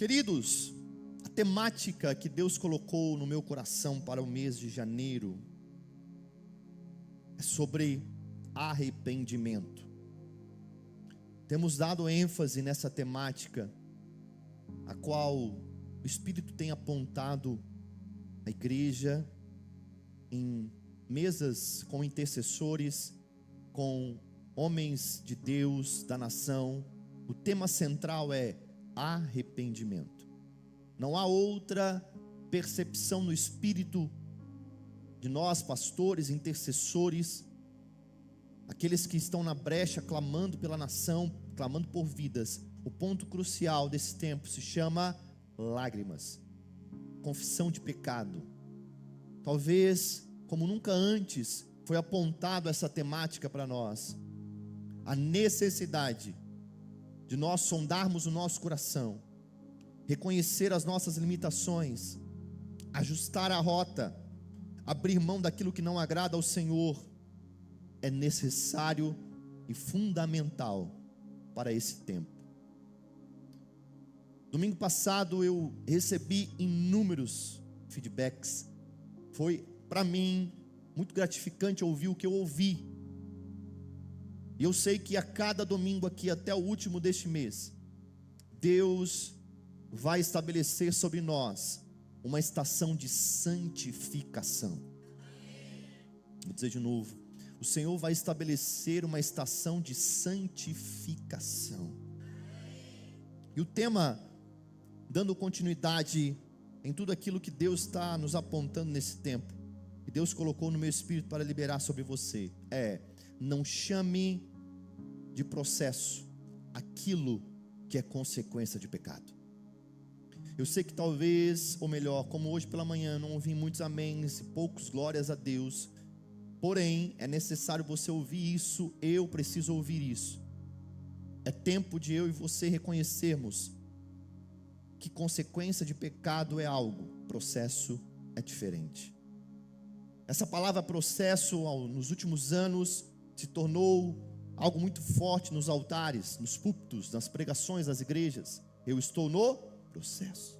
Queridos, a temática que Deus colocou no meu coração para o mês de janeiro é sobre arrependimento. Temos dado ênfase nessa temática, a qual o Espírito tem apontado a igreja em mesas com intercessores, com homens de Deus, da nação. O tema central é arrependimento. Não há outra percepção no Espírito de nós, pastores, intercessores, aqueles que estão na brecha, clamando pela nação, clamando por vidas. O ponto crucial desse tempo se chama lágrimas, confissão de pecado. Talvez, como nunca antes, foi apontado essa temática para nós, a necessidade de nós sondarmos o nosso coração, reconhecer as nossas limitações, ajustar a rota, abrir mão daquilo que não agrada ao Senhor, é necessário e fundamental para esse tempo. Domingo passado eu recebi inúmeros feedbacks. Foi para mim muito gratificante ouvir o que eu ouvi. E eu sei que a cada domingo aqui, até o último deste mês, Deus vai estabelecer sobre nós uma estação de santificação. Vou dizer de novo: o Senhor vai estabelecer uma estação de santificação. E o tema, dando continuidade em tudo aquilo que Deus está nos apontando nesse tempo, que Deus colocou no meu espírito para liberar sobre você, não chame de processo aquilo que é consequência de pecado. Eu sei que talvez, ou melhor, como hoje pela manhã não ouvi muitos améns e poucos glórias a Deus, porém é necessário você ouvir isso. Eu preciso ouvir isso. É tempo de eu e você reconhecermos que consequência de pecado é algo, processo é diferente. Essa palavra processo nos últimos anos se tornou algo muito forte nos altares, nos púlpitos, nas pregações das igrejas. Eu estou no processo.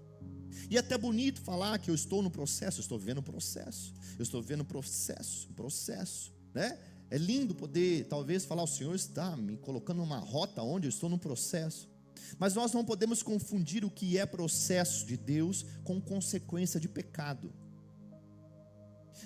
E é até bonito falar que eu estou no processo. Eu estou vivendo o processo. Eu estou vivendo o processo, né? É lindo poder, talvez, falar: o Senhor está me colocando numa rota onde eu estou no processo. Mas nós não podemos confundir o que é processo de Deus com consequência de pecado.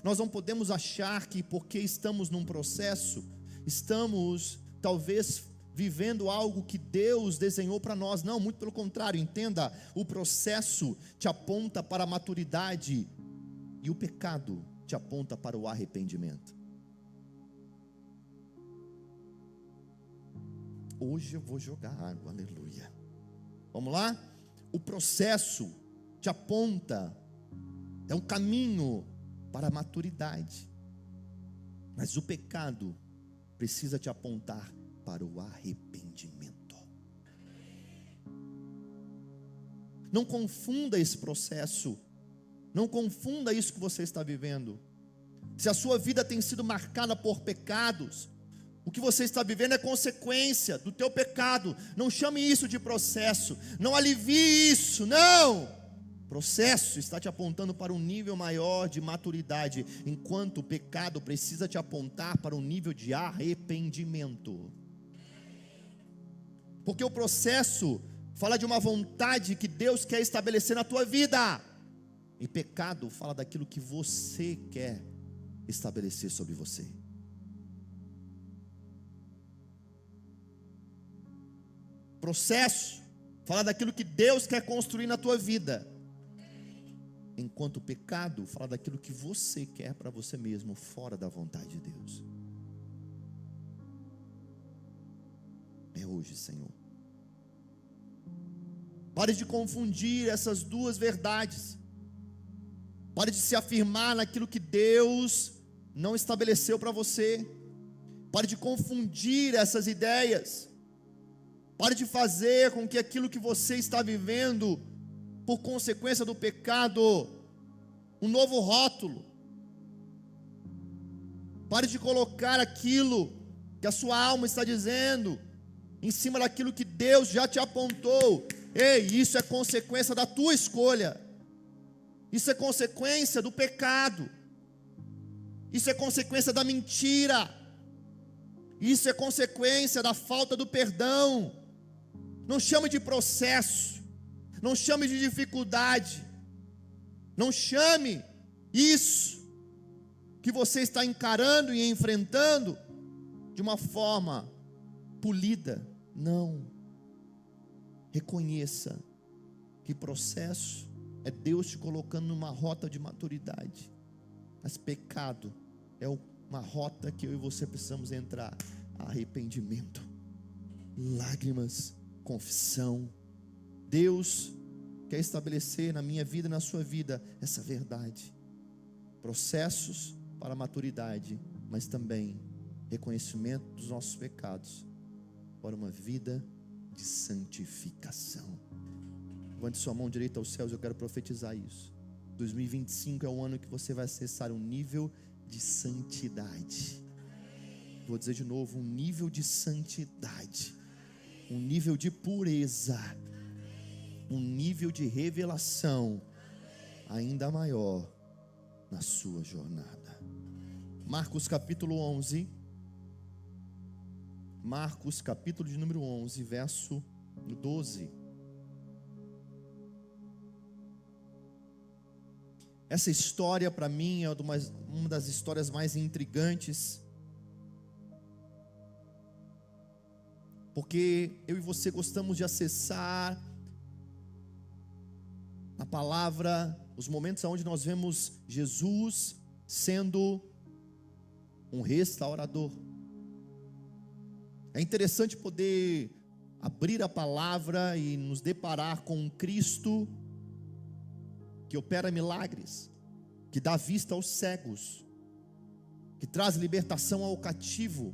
Nós não podemos achar que porque estamos num processo, estamos talvez vivendo algo que Deus desenhou para nós. Não, muito pelo contrário. Entenda, o processo te aponta para a maturidade e o pecado te aponta para o arrependimento. Hoje eu vou jogar água, aleluia. Vamos lá? O processo te aponta, é um caminho para a maturidade, mas o pecado precisa te apontar para o arrependimento. Não confunda esse processo, não confunda isso que você está vivendo. Se a sua vida tem sido marcada por pecados, o que você está vivendo é consequência do teu pecado. Não chame isso de processo, não alivie isso, não. Processo está te apontando para um nível maior de maturidade, enquanto o pecado precisa te apontar para um nível de arrependimento. Porque o processo fala de uma vontade que Deus quer estabelecer na tua vida, e pecado fala daquilo que você quer estabelecer sobre você. Processo fala daquilo que Deus quer construir na tua vida, enquanto o pecado fala daquilo que você quer para você mesmo, fora da vontade de Deus. É hoje, Senhor. Pare de confundir essas duas verdades. Pare de se afirmar naquilo que Deus não estabeleceu para você. Pare de confundir essas ideias. Pare de fazer com que aquilo que você está vivendo, por consequência do pecado, um novo rótulo. Pare de colocar aquilo que a sua alma está dizendo em cima daquilo que Deus já te apontou. Ei, isso é consequência da tua escolha. Isso é consequência do pecado. Isso é consequência da mentira. Isso é consequência da falta do perdão. Não chame de processo. Não chame de dificuldade. Não chame isso que você está encarando e enfrentando de uma forma polida. Não. Reconheça que processo é Deus te colocando numa rota de maturidade. Mas pecado é uma rota que eu e você precisamos entrar. Arrependimento, lágrimas, confissão. Deus quer estabelecer na minha vida e na sua vida essa verdade. Processos para a maturidade, mas também reconhecimento dos nossos pecados para uma vida de santificação. Levante sua mão direita aos céus, eu quero profetizar isso. 2025 é o ano que você vai acessar um nível de santidade. Vou dizer de novo, um nível de santidade, um nível de pureza, um nível de revelação ainda maior na sua jornada. Marcos capítulo 11, Marcos capítulo de número 11, verso 12. Essa história para mim é uma das histórias mais intrigantes, porque eu e você gostamos de acessar na palavra os momentos onde nós vemos Jesus sendo um restaurador. É interessante poder abrir a palavra e nos deparar com um Cristo que opera milagres, que dá vista aos cegos, que traz libertação ao cativo.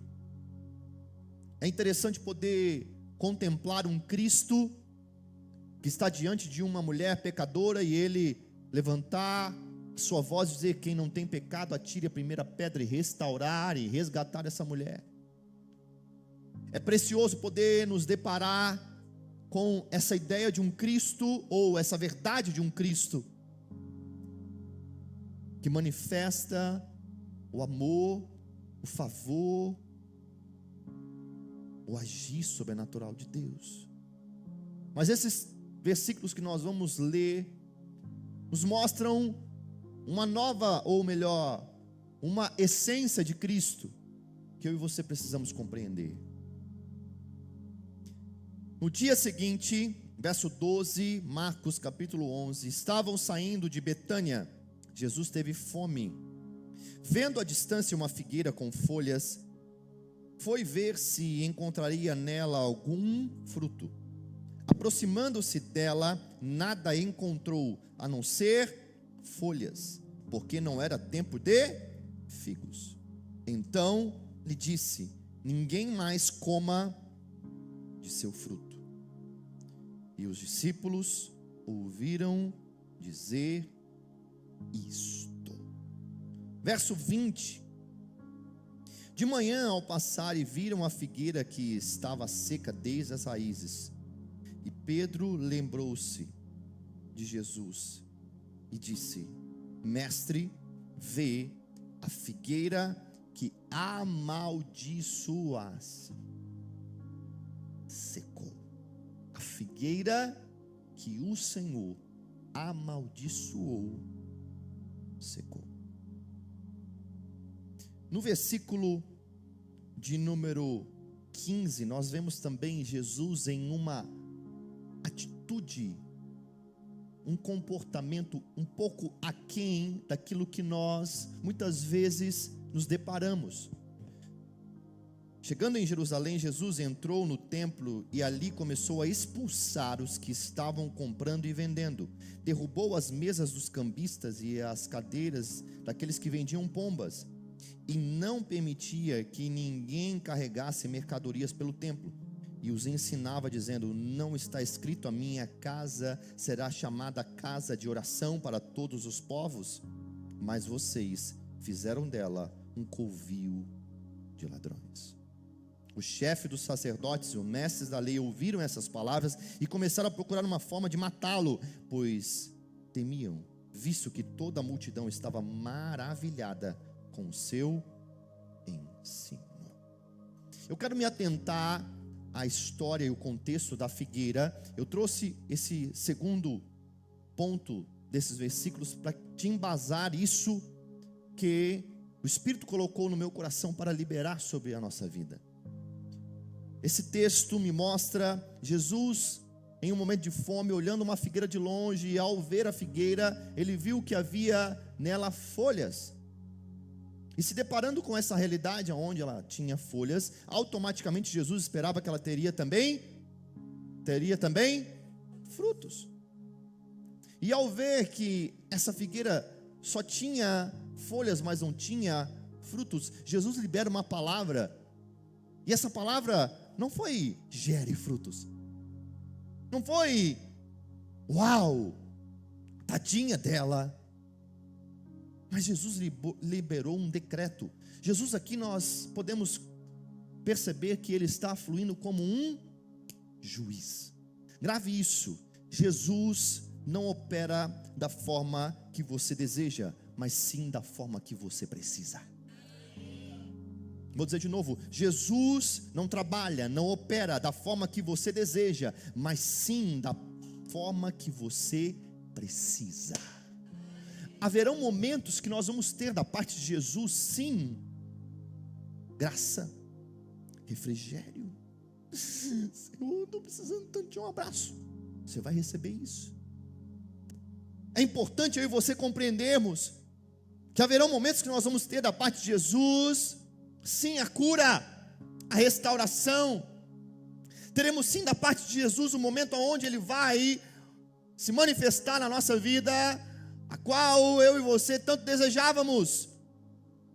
É interessante poder contemplar um Cristo que está diante de uma mulher pecadora e ele levantar sua voz e dizer: quem não tem pecado, atire a primeira pedra, e restaurar e resgatar essa mulher. É precioso poder nos deparar com essa ideia de um Cristo, ou essa verdade de um Cristo, que manifesta o amor, o favor, o agir sobrenatural de Deus. Mas esses versículos que nós vamos ler nos mostram uma nova, ou melhor, uma essência de Cristo que eu e você precisamos compreender. No dia seguinte, verso 12, Marcos capítulo 11, estavam saindo de Betânia. Jesus teve fome. Vendo à distância uma figueira com folhas, foi ver se encontraria nela algum fruto. Aproximando-se dela, nada encontrou, a não ser folhas, porque não era tempo de figos. Então lhe disse: ninguém mais coma de seu fruto. E os discípulos ouviram dizer isto. Verso 20. De manhã, ao passarem, viram a figueira que estava seca desde as raízes. E Pedro lembrou-se de Jesus e disse: mestre, vê, a figueira que amaldiçoasse secou. A figueira que o Senhor amaldiçoou secou. No versículo de número 15, nós vemos também Jesus em uma atitude, um comportamento um pouco aquém daquilo que nós muitas vezes nos deparamos. Chegando em Jerusalém, Jesus entrou no templo e ali começou a expulsar os que estavam comprando e vendendo. Derrubou as mesas dos cambistas e as cadeiras daqueles que vendiam pombas, e não permitia que ninguém carregasse mercadorias pelo templo. E os ensinava dizendo: não está escrito, a minha casa será chamada casa de oração para todos os povos? Mas vocês fizeram dela um covil de ladrões. O chefe dos sacerdotes e os mestres da lei ouviram essas palavras e começaram a procurar uma forma de matá-lo, pois temiam, visto que toda a multidão estava maravilhada com o seu ensino. Eu quero me atentar à história e o contexto da figueira. Eu trouxe esse segundo ponto desses versículos para te embasar isso que o Espírito colocou no meu coração para liberar sobre a nossa vida. Esse texto me mostra Jesus em um momento de fome, olhando uma figueira de longe, e ao ver a figueira, ele viu que havia nela folhas. E se deparando com essa realidade, onde ela tinha folhas, automaticamente Jesus esperava que ela teria também frutos. E ao ver que essa figueira só tinha folhas, mas não tinha frutos, Jesus libera uma palavra. E essa palavra não foi gere frutos. Não foi uau, tadinha dela. Mas Jesus liberou um decreto. Jesus aqui nós podemos perceber que ele está fluindo como um juiz. Grave isso. Jesus não opera da forma que você deseja, mas sim da forma que você precisa. Vou dizer de novo, Jesus não trabalha, não opera da forma que você deseja, mas sim da forma que você precisa. Haverão momentos que nós vamos ter da parte de Jesus, sim, graça, refrigério. Senhor, estou precisando tanto de um abraço. Você vai receber isso. É importante eu e você compreendermos que haverão momentos que nós vamos ter da parte de Jesus, sim, a cura, a restauração. Teremos sim da parte de Jesus um momento onde Ele vai se manifestar na nossa vida, a qual eu e você tanto desejávamos,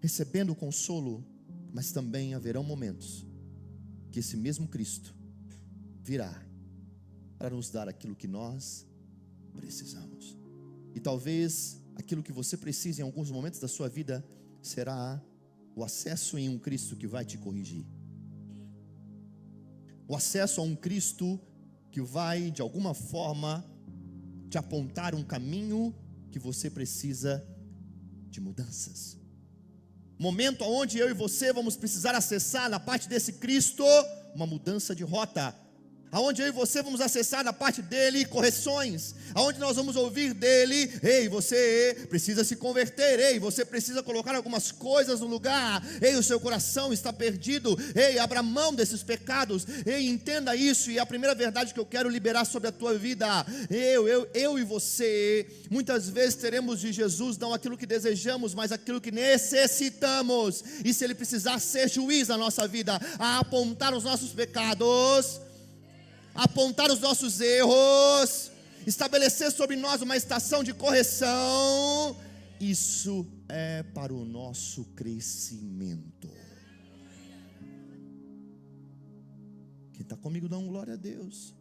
recebendo o consolo. Mas também haverão momentos que esse mesmo Cristo virá para nos dar aquilo que nós precisamos. E talvez aquilo que você precisa em alguns momentos da sua vida será o acesso em um Cristo que vai te corrigir. O acesso a um Cristo que vai de alguma forma te apontar um caminho que você precisa de mudanças. Momento onde eu e você vamos precisar acessar da parte desse Cristo uma mudança de rota. Aonde eu e você vamos acessar da parte dele correções, aonde nós vamos ouvir dele: ei, você precisa se converter, ei, você precisa colocar algumas coisas no lugar, ei, o seu coração está perdido, ei, abra mão desses pecados, ei, entenda isso. E a primeira verdade que eu quero liberar sobre a tua vida: eu e você, muitas vezes teremos de Jesus não aquilo que desejamos, mas aquilo que necessitamos. E se ele precisar ser juiz na nossa vida, a apontar os nossos pecados, apontar os nossos erros, estabelecer sobre nós uma estação de correção, isso é para o nosso crescimento. Quem está comigo dá um glória a Deus.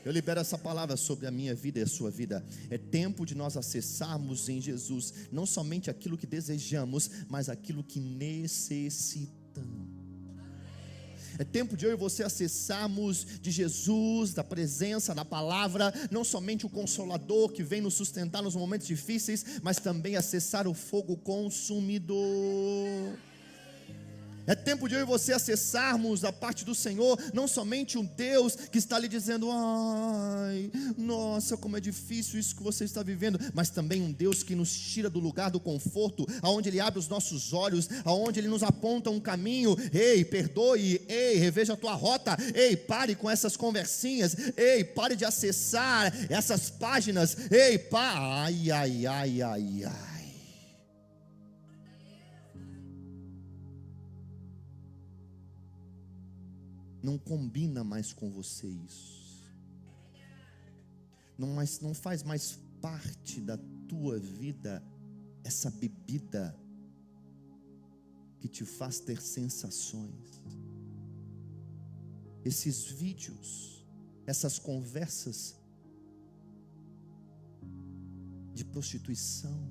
Eu libero essa palavra sobre a minha vida e a sua vida. É tempo de nós acessarmos em Jesus não somente aquilo que desejamos, mas aquilo que necessitamos. É tempo de eu e você acessarmos de Jesus, da presença, da palavra, não somente o Consolador que vem nos sustentar nos momentos difíceis, mas também acessar o fogo consumidor. É tempo de eu e você acessarmos da parte do Senhor, não somente um Deus que está lhe dizendo: ai, nossa, como é difícil isso que você está vivendo, mas também um Deus que nos tira do lugar do conforto, aonde Ele abre os nossos olhos, aonde Ele nos aponta um caminho. Ei, perdoe, ei, reveja a tua rota, ei, pare com essas conversinhas, ei, pare de acessar essas páginas, ei, ai, ai, ai, ai, ai. Não combina mais com você isso. Não faz mais parte da tua vida essa bebida que te faz ter sensações. Esses vídeos, essas conversas de prostituição,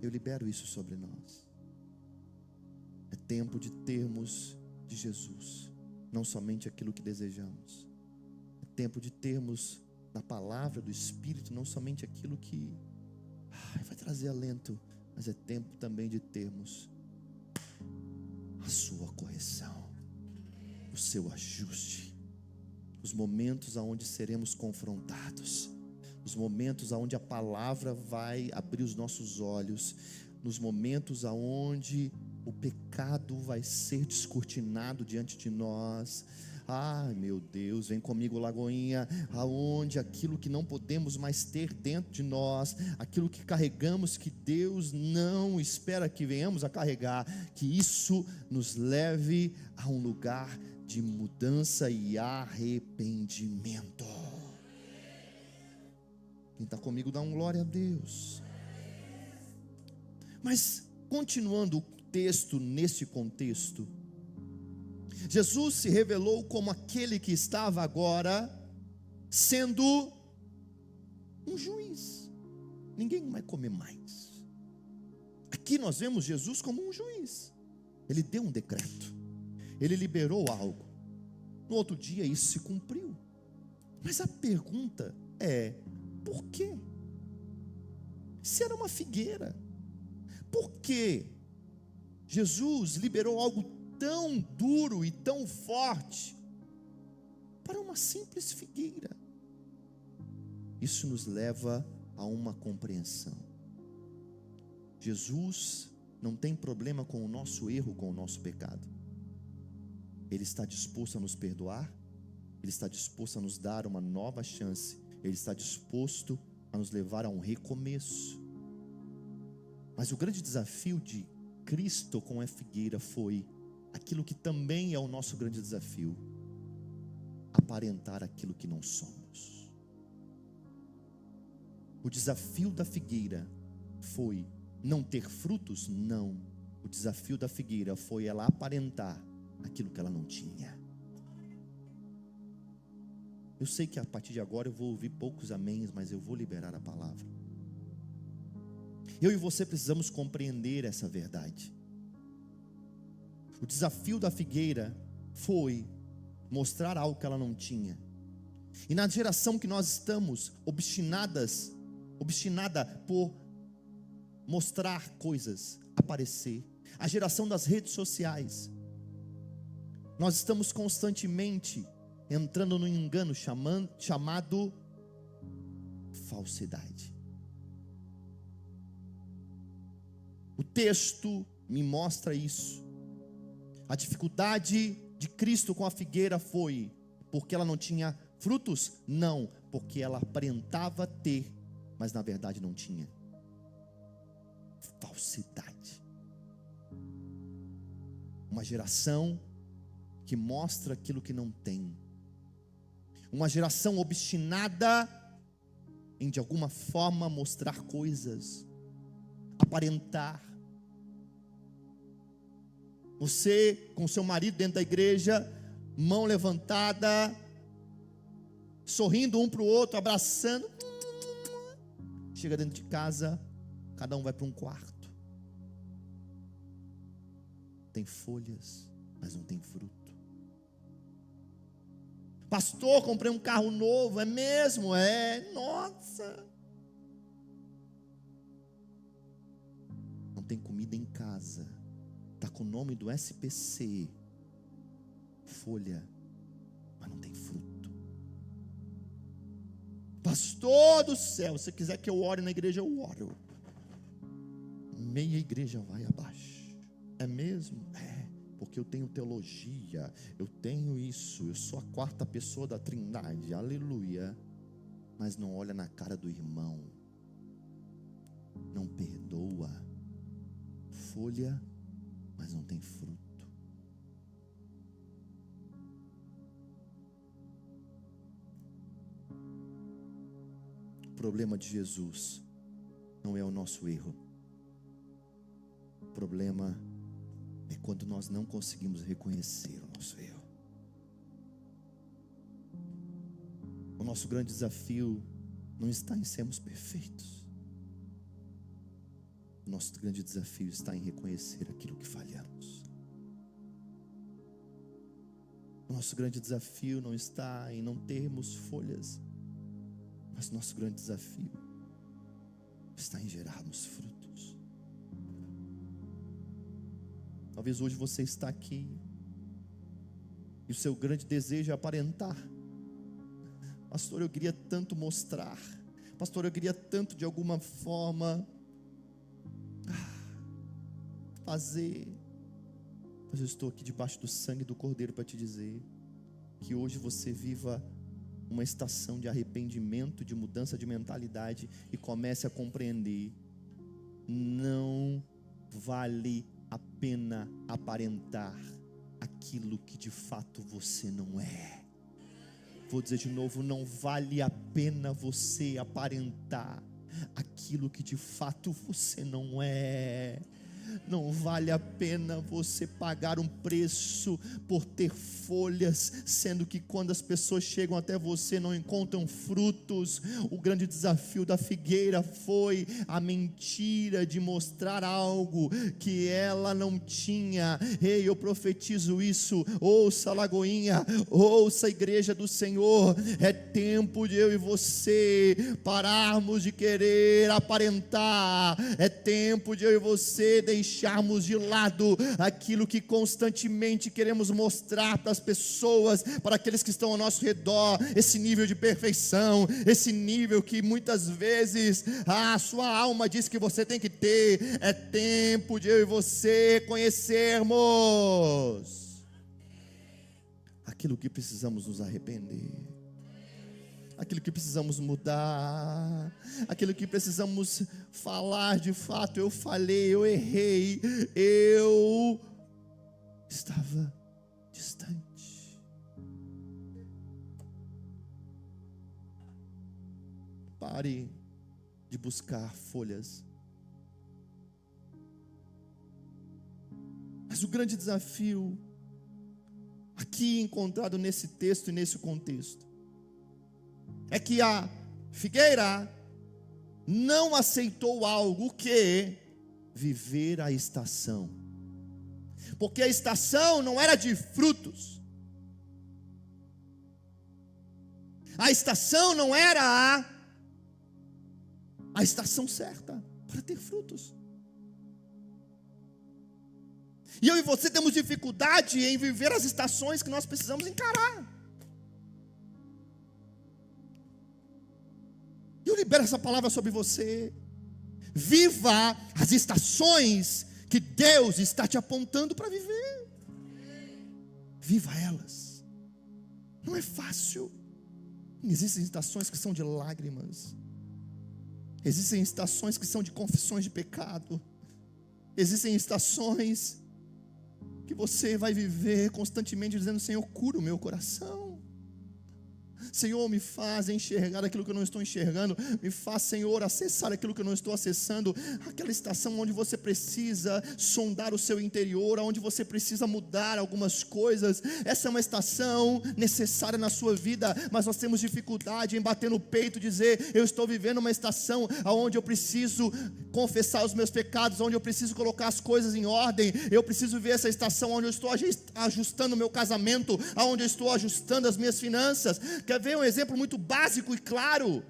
Eu libero isso sobre nós. É tempo de termos de Jesus, não somente aquilo que desejamos. É tempo de termos da palavra do Espírito, não somente aquilo que vai trazer alento, mas é tempo também de termos a sua correção, o seu ajuste, os momentos aonde seremos confrontados, os momentos aonde a palavra vai abrir os nossos olhos, nos momentos aonde o pecado vai ser descortinado diante de nós. Ai, meu Deus, vem comigo, Lagoinha, aonde aquilo que não podemos mais ter dentro de nós, aquilo que carregamos que Deus não espera que venhamos a carregar, que isso nos leve a um lugar de mudança e arrependimento. Quem está comigo dá um glória a Deus. Mas continuando o texto nesse contexto, Jesus se revelou como aquele que estava agora sendo um juiz. Ninguém vai comer mais. Aqui nós vemos Jesus como um juiz. Ele deu um decreto, ele liberou algo. No outro dia isso se cumpriu. Mas a pergunta é: por quê? Se era uma figueira, por que Jesus liberou algo tão duro e tão forte para uma simples figueira? Isso nos leva a uma compreensão. Jesus não tem problema com o nosso erro, com o nosso pecado. Ele está disposto a nos perdoar, Ele está disposto a nos dar uma nova chance, Ele está disposto a nos levar a um recomeço. Mas o grande desafio de Cristo com a figueira foi aquilo que também é o nosso grande desafio: aparentar aquilo que não somos. O desafio da figueira foi não ter frutos? Não. O desafio da figueira foi ela aparentar aquilo que ela não tinha. Eu sei que a partir de agora eu vou ouvir poucos améns, mas eu vou liberar a palavra. Eu e você precisamos compreender essa verdade. O desafio da figueira foi mostrar algo que ela não tinha. E na geração que nós estamos, obstinada por mostrar coisas, aparecer, a geração das redes sociais, nós estamos constantemente entrando no engano chamado falsidade. O texto me mostra isso. A dificuldade de Cristo com a figueira foi porque ela não tinha frutos? Não, porque ela aparentava ter, mas na verdade não tinha. Falsidade. Uma geração que mostra aquilo que não tem. Uma geração obstinada em de alguma forma mostrar coisas, aparentar. Você com seu marido dentro da igreja, mão levantada, sorrindo um para o outro, abraçando. Chega dentro de casa, cada um vai para um quarto. Tem folhas, mas não tem fruto. Pastor, comprei um carro novo. É mesmo? É, nossa. Não tem comida em casa. Está com o nome do SPC, folha, mas não tem fruto. Pastor do céu, se quiser que eu ore na igreja, eu oro. Meia igreja vai abaixo. É mesmo? É, porque eu tenho teologia, eu tenho isso, eu sou a quarta pessoa da Trindade, aleluia. Mas não olha na cara do irmão, não perdoa, folha, mas não tem fruto. O problema de Jesus não é o nosso erro. O problema é quando nós não conseguimos reconhecer o nosso erro. O nosso grande desafio não está em sermos perfeitos. Nosso grande desafio está em reconhecer aquilo que falhamos. Nosso grande desafio não está em não termos folhas, mas nosso grande desafio está em gerarmos frutos. Talvez hoje você está aqui e o seu grande desejo é aparentar. Pastor, eu queria tanto mostrar. Pastor, eu queria tanto de alguma forma fazer. Mas eu estou aqui debaixo do sangue do Cordeiro para te dizer que hoje você viva uma estação de arrependimento, de mudança de mentalidade e comece a compreender: não vale a pena aparentar aquilo que de fato você não é. Vou dizer de novo: não vale a pena você aparentar aquilo que de fato você não é. Não vale a pena você pagar um preço por ter folhas, sendo que quando as pessoas chegam até você não encontram frutos. O grande desafio da figueira foi a mentira de mostrar algo que ela não tinha. Ei, eu profetizo isso. Ouça, Lagoinha, ouça, a igreja do Senhor. É tempo de eu e você pararmos de querer aparentar. É tempo de eu e você deixarmos de lado aquilo que constantemente queremos mostrar para as pessoas, para aqueles que estão ao nosso redor, esse nível de perfeição, esse nível que muitas vezes a sua alma diz que você tem que ter. É tempo de eu e você conhecermos aquilo que precisamos nos arrepender, aquilo que precisamos mudar, aquilo que precisamos falar de fato: eu falhei, eu errei, eu estava distante. Pare de buscar folhas. Mas o grande desafio aqui encontrado nesse texto e nesse contexto é que a figueira não aceitou algo que viver a estação, porque a estação não era de frutos, a estação não era a estação certa para ter frutos. E eu e você temos dificuldade em viver as estações que nós precisamos encarar. Eu libero essa palavra sobre você. Viva as estações que Deus está te apontando para viver. Viva elas. Não é fácil. Existem estações que são de lágrimas. Existem estações que são de confissões de pecado. Existem estações que você vai viver constantemente dizendo: Senhor, cura o meu coração. Senhor, me faz enxergar aquilo que eu não estou enxergando. Me faz, Senhor, acessar aquilo que eu não estou acessando. Aquela estação onde você precisa sondar o seu interior, onde você precisa mudar algumas coisas. Essa é uma estação necessária na sua vida, mas nós temos dificuldade em bater no peito e dizer: eu estou vivendo uma estação onde eu preciso confessar os meus pecados, onde eu preciso colocar as coisas em ordem. Eu preciso ver essa estação onde eu estou ajustando o meu casamento, onde eu estou ajustando as minhas finanças. Quer ver um exemplo muito básico e claro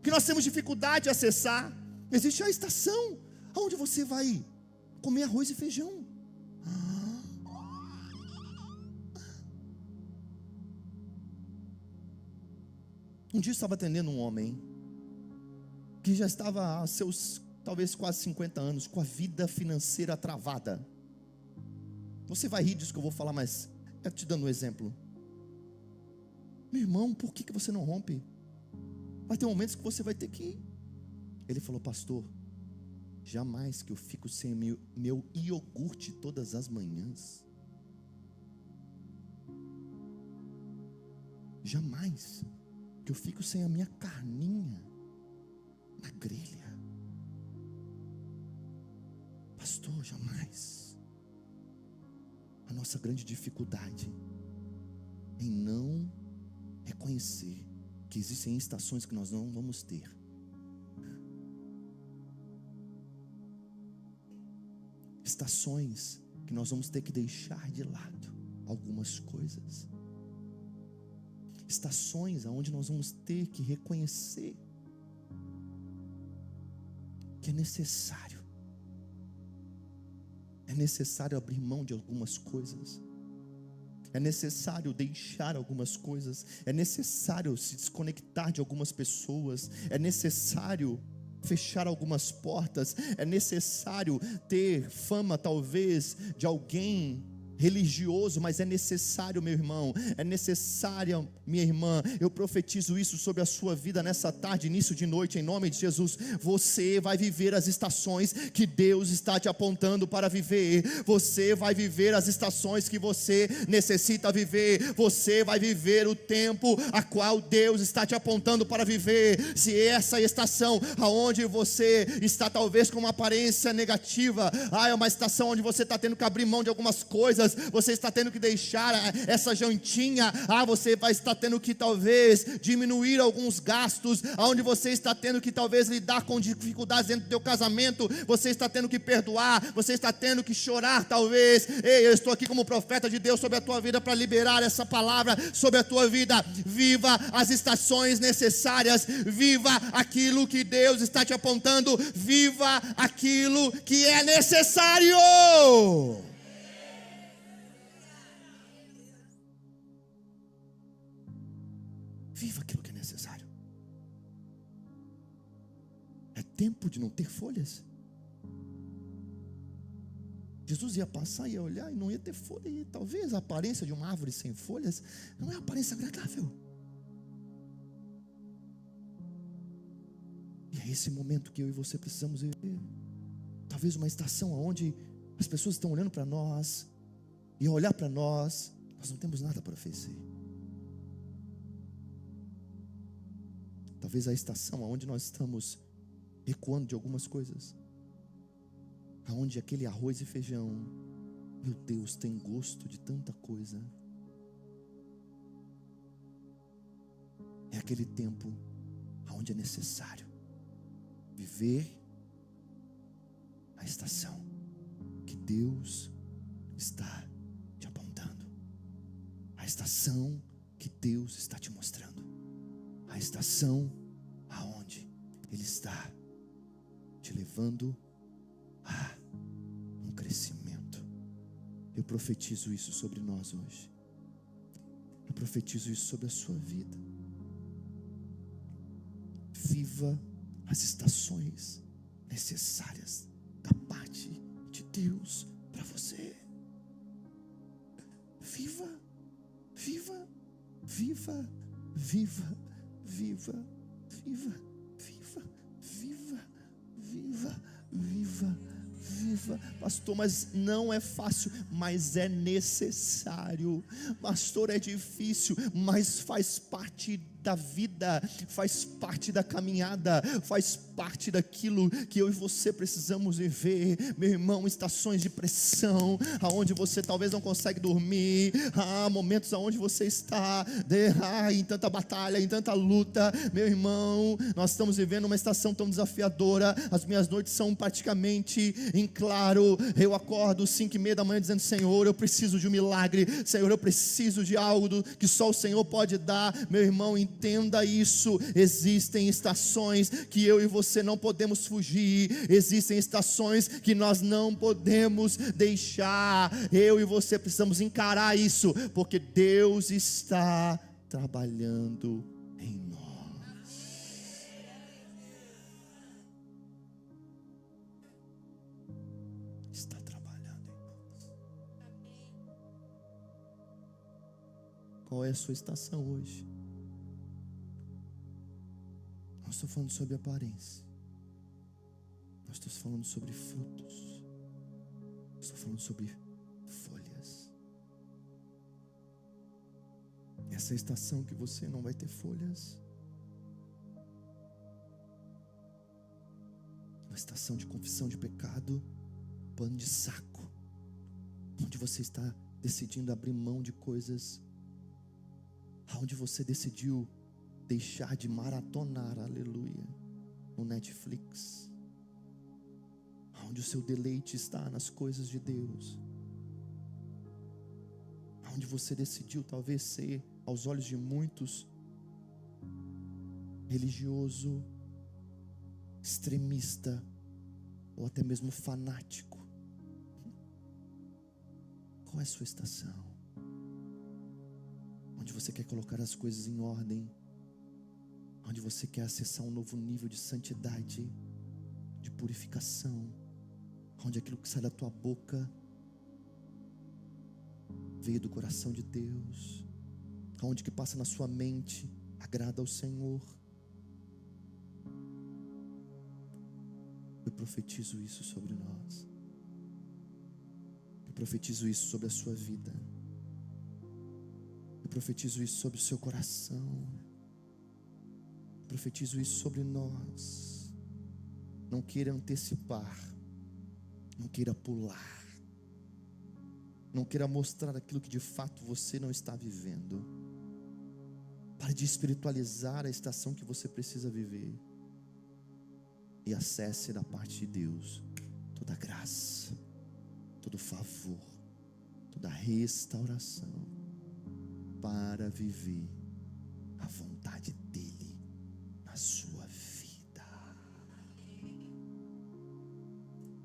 que nós temos dificuldade de acessar? Existe a estação onde você vai comer arroz e feijão. Um dia eu estava atendendo um homem que já estava a seus talvez quase 50 anos, com a vida financeira travada. Você vai rir disso que eu vou falar, mas é te dando um exemplo. Meu irmão, por que você não rompe? Vai ter momentos que você vai ter que ir. Ele falou: pastor, jamais que eu fico sem meu iogurte todas as manhãs. Jamais que eu fico sem a minha carninha na grelha. Pastor, jamais. A nossa grande dificuldade em não reconhecer que existem estações que nós não vamos ter. estações que nós vamos ter que deixar de lado algumas coisas. Estações onde nós vamos ter que reconhecer que é necessário abrir mão de algumas coisas, é necessário deixar algumas coisas, é necessário se desconectar de algumas pessoas, é necessário fechar algumas portas, é necessário ter fama talvez de alguém religioso, mas é necessário, meu irmão, é necessária, minha irmã, eu profetizo isso sobre a sua vida nessa tarde, início de noite, em nome de Jesus. Você vai viver as estações que Deus está te apontando para viver, você vai viver as estações que você necessita viver, você vai viver o tempo a qual Deus está te apontando para viver. Se essa estação aonde você está talvez com uma aparência negativa, é uma estação onde você está tendo que abrir mão de algumas coisas, você está tendo que deixar essa jantinha, você vai estar tendo que talvez diminuir alguns gastos, aonde você está tendo que talvez lidar com dificuldades dentro do teu casamento, você está tendo que perdoar, você está tendo que chorar talvez. Ei, eu estou aqui como profeta de Deus sobre a tua vida para liberar essa palavra sobre a tua vida. Viva as estações necessárias, viva aquilo que Deus está te apontando, viva aquilo que é necessário. Viva aquilo que é necessário. É tempo de não ter folhas. Jesus ia passar, ia olhar e não ia ter folha. E talvez a aparência de uma árvore sem folhas não é uma aparência agradável. E é esse momento que eu e você precisamos viver. Talvez uma estação onde as pessoas estão olhando para nós, e ao olhar para nós não temos nada para oferecer. Talvez a estação onde nós estamos recuando de algumas coisas, aonde aquele arroz e feijão, meu Deus, tem gosto de tanta coisa. É aquele tempo aonde é necessário viver a estação que Deus está te apontando, a estação que Deus está te mostrando, a estação aonde Ele está te levando a um crescimento. Eu profetizo isso sobre nós hoje. Eu profetizo isso sobre a sua vida. Viva as estações necessárias da parte de Deus para você. Viva, viva, viva, viva, viva, viva, viva, viva, viva, viva, viva. Pastor, mas não é fácil, mas é necessário. Pastor, é difícil, mas faz parte da vida, faz parte da caminhada, faz parte daquilo que eu e você precisamos viver, meu irmão. Estações de pressão, aonde você talvez não consegue dormir, momentos aonde você está em tanta batalha, em tanta luta, meu irmão. Nós estamos vivendo uma estação tão desafiadora. As minhas noites são praticamente em claro. Eu acordo 5:30 da manhã dizendo: Senhor, eu preciso de um milagre, Senhor, eu preciso de algo que só o Senhor pode dar. Meu irmão, entenda isso. Existem estações que eu e você não podemos fugir, existem estações que nós não podemos deixar. Eu e você precisamos encarar isso, porque Deus está trabalhando em nós. Está trabalhando em nós. Qual é a sua estação hoje? Não estou falando sobre aparência, não estou falando sobre frutos, estou falando sobre folhas. Essa estação que você não vai ter folhas, uma estação de confissão de pecado, pano de saco, onde você está decidindo abrir mão de coisas, onde você decidiu deixar de maratonar, aleluia, no Netflix, onde o seu deleite está nas coisas de Deus, onde você decidiu talvez ser, aos olhos de muitos, religioso, extremista ou até mesmo fanático. Qual é a sua estação? Onde você quer colocar as coisas em ordem, onde você quer acessar um novo nível de santidade, de purificação, onde aquilo que sai da tua boca veio do coração de Deus, onde que passa na sua mente agrada ao Senhor. Eu profetizo isso sobre nós. Eu profetizo isso sobre a sua vida. Eu profetizo isso sobre o seu coração. Eu profetizo isso sobre nós. Não queira antecipar, não queira pular, não queira mostrar aquilo que de fato você não está vivendo. Pare de espiritualizar a estação que você precisa viver e acesse da parte de Deus toda graça, todo favor, toda restauração para viver a vontade dEle na sua vida.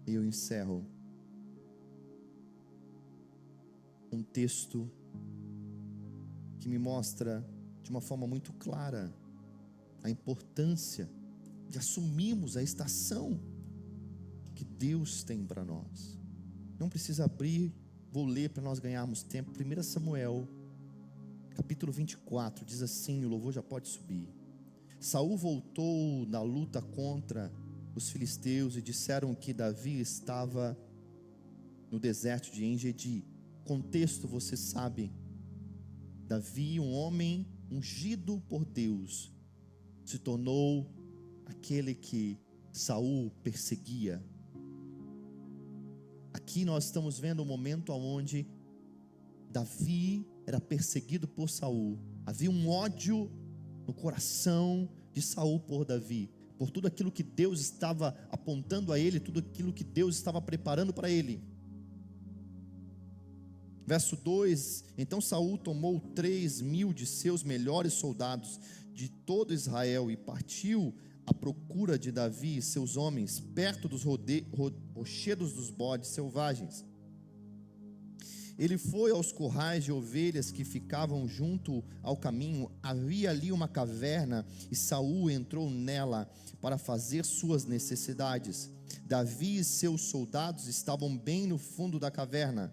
E eu encerro um texto que me mostra de uma forma muito clara a importância de assumirmos a estação que Deus tem para nós. Não precisa abrir, vou ler para nós ganharmos tempo. 1 Samuel, capítulo 24, diz assim, o louvor já pode subir. Saul voltou da luta contra os filisteus e disseram que Davi estava no deserto de En-Gedi. Contexto, você sabe, Davi, um homem ungido por Deus, se tornou aquele que Saul perseguia. Aqui nós estamos vendo um momento onde Davi era perseguido por Saul. Havia um ódio no coração de Saul por Davi, por tudo aquilo que Deus estava apontando a ele, tudo aquilo que Deus estava preparando para ele. Verso 2: Então Saul tomou 3.000 de seus melhores soldados de todo Israel e partiu à procura de Davi e seus homens perto dos rochedos dos bodes selvagens. Ele foi aos currais de ovelhas que ficavam junto ao caminho. Havia ali uma caverna e Saul entrou nela para fazer suas necessidades. Davi e seus soldados estavam bem no fundo da caverna.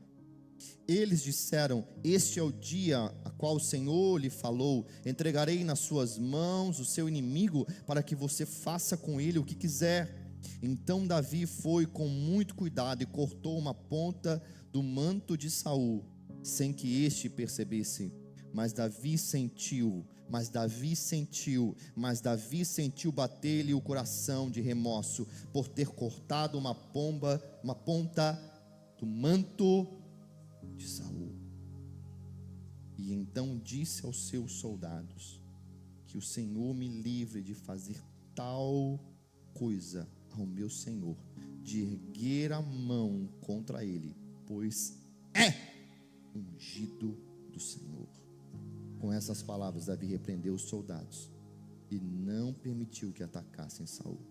Eles disseram: este é o dia a qual o Senhor lhe falou, entregarei nas suas mãos o seu inimigo, para que você faça com ele o que quiser. Então Davi foi com muito cuidado e cortou uma ponta do manto de Saul, sem que este percebesse. Mas Davi sentiu bater-lhe o coração de remorso, por ter cortado uma ponta do manto de Saul. E então disse aos seus soldados: que o Senhor me livre de fazer tal coisa ao meu Senhor, de erguer a mão contra ele, pois é ungido do Senhor. Com essas palavras Davi repreendeu os soldados e não permitiu que atacassem Saul.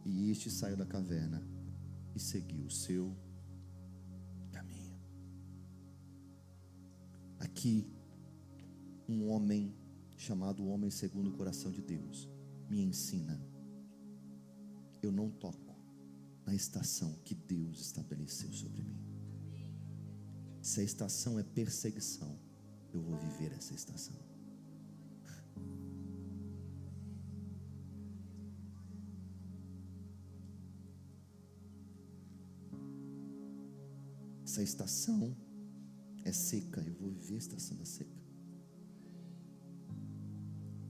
E este saiu da caverna e seguiu o seu caminho. Aqui, um homem chamado homem segundo o coração de Deus me ensina: eu não toco na estação que Deus estabeleceu sobre mim. Se a estação é perseguição, eu vou viver essa estação. Se a estação é seca, eu vou viver a estação da seca.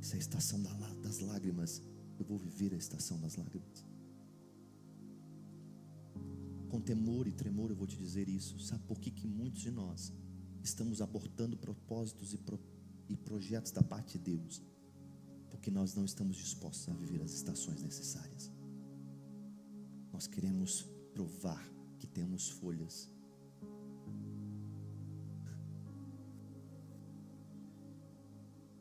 Se a estação das lágrimas, eu vou viver a estação das lágrimas. Com temor e tremor eu vou te dizer isso. Sabe por que muitos de nós estamos abortando propósitos e projetos da parte de Deus? Porque nós não estamos dispostos a viver as estações necessárias. Nós queremos provar que temos folhas.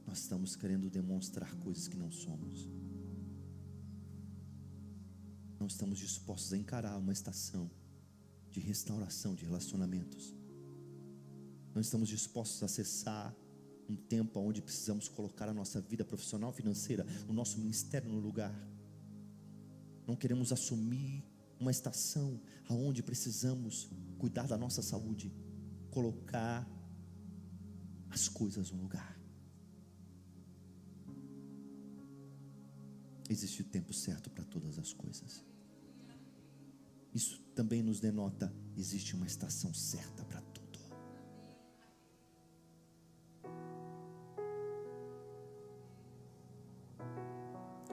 Nós estamos querendo demonstrar coisas que não somos. Não estamos dispostos a encarar uma estação de restauração de relacionamentos. Não estamos dispostos a acessar um tempo onde precisamos colocar a nossa vida profissional, financeira, o nosso ministério no lugar. Não queremos assumir uma estação onde precisamos cuidar da nossa saúde, colocar as coisas no lugar. Existe o tempo certo para todas as coisas. Isso também nos denota, existe uma estação certa para tudo.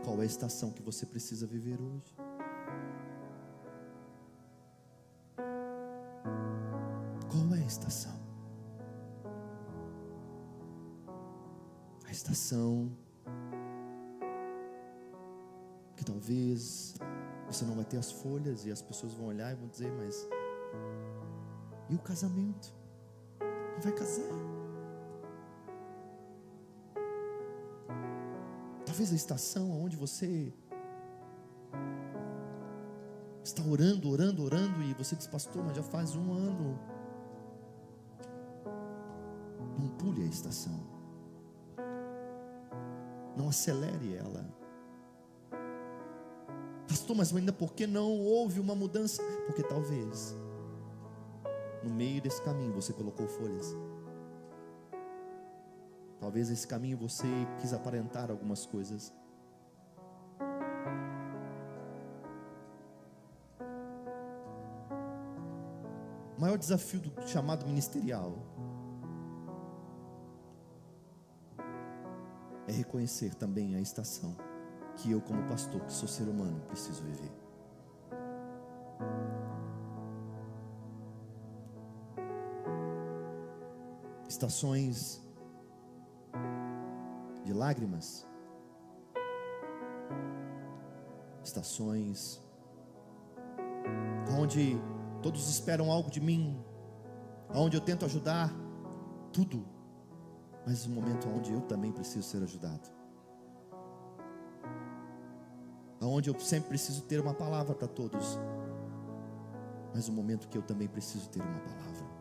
Qual é a estação que você precisa viver hoje? Qual é a estação? A estação que talvez você não vai ter as folhas e as pessoas vão olhar e vão dizer, mas e o casamento? Não vai casar? Talvez a estação onde você está orando e você diz, pastor, mas já faz 1 ano. Não pule a estação, não acelere ela. Pastor, mas ainda por que não houve uma mudança? Porque talvez no meio desse caminho você colocou folhas. Talvez nesse caminho você quis aparentar algumas coisas. O maior desafio do chamado ministerial é reconhecer também a estação que eu, como pastor, que sou ser humano, preciso viver. Estações de lágrimas, estações onde todos esperam algo de mim, onde eu tento ajudar tudo, mas um momento onde eu também preciso ser ajudado, onde eu sempre preciso ter uma palavra para todos, mas um momento que eu também preciso ter uma palavra.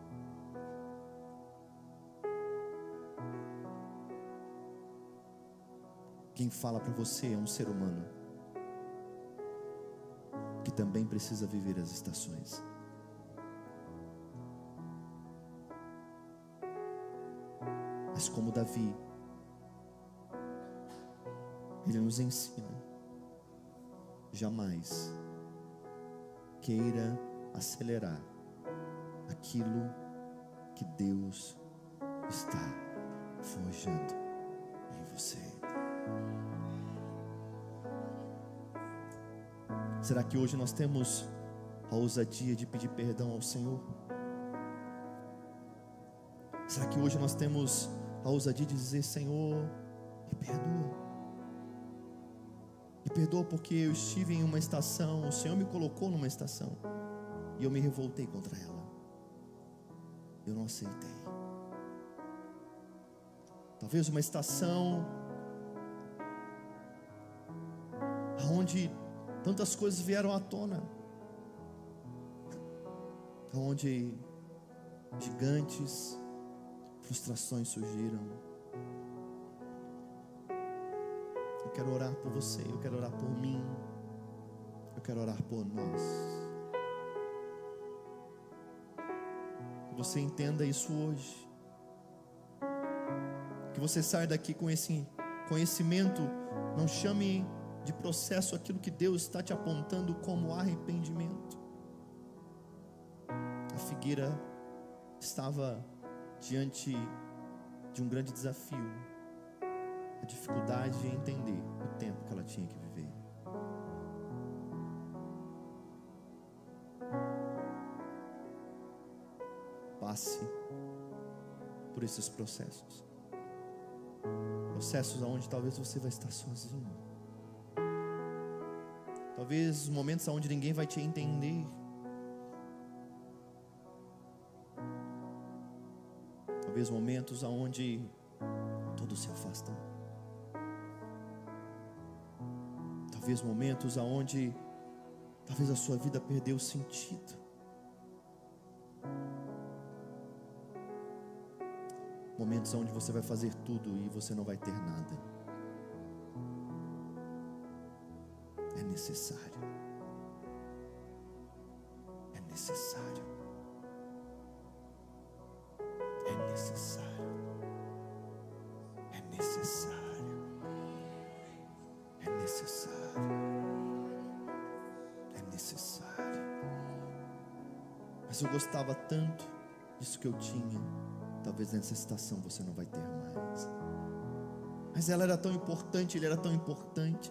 Quem fala para você é um ser humano que também precisa viver as estações. Mas como Davi, ele nos ensina: jamais queira acelerar aquilo que Deus está forjando em você. Será que hoje nós temos a ousadia de pedir perdão ao Senhor? Será que hoje nós temos a ousadia de dizer: Senhor, me perdoa? Me perdoa porque eu estive em uma estação, o Senhor me colocou numa estação e eu me revoltei contra ela. Eu não aceitei. Talvez uma estação onde tantas coisas vieram à tona, onde gigantes, frustrações surgiram. Eu quero orar por você, eu quero orar por mim, eu quero orar por nós. Que você entenda isso hoje, que você saia daqui com esse conhecimento. Não chame de processo aquilo que Deus está te apontando como arrependimento. A figueira estava diante de um grande desafio, a dificuldade de entender o tempo que ela tinha que viver. Passe por esses processos onde talvez você vai estar sozinho, talvez momentos onde ninguém vai te entender, Talvez momentos aonde todos se afastam. Talvez momentos aonde talvez a sua vida perdeu sentido. Momentos onde você vai fazer tudo e você não vai ter nada. É necessário. É necessário. É necessário. É necessário. É necessário. É necessário. Mas eu gostava tanto disso que eu tinha. Talvez nessa estação você não vai ter mais. Mas ela era tão importante, ele era tão importante.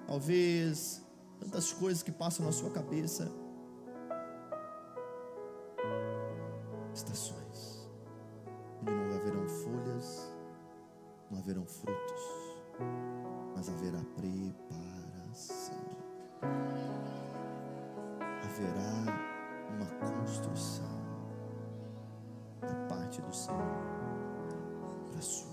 Talvez tantas coisas que passam na sua cabeça. Estações onde não haverão folhas, não haverão frutos, mas haverá preparação. Haverá uma construção da parte do Senhor para a sua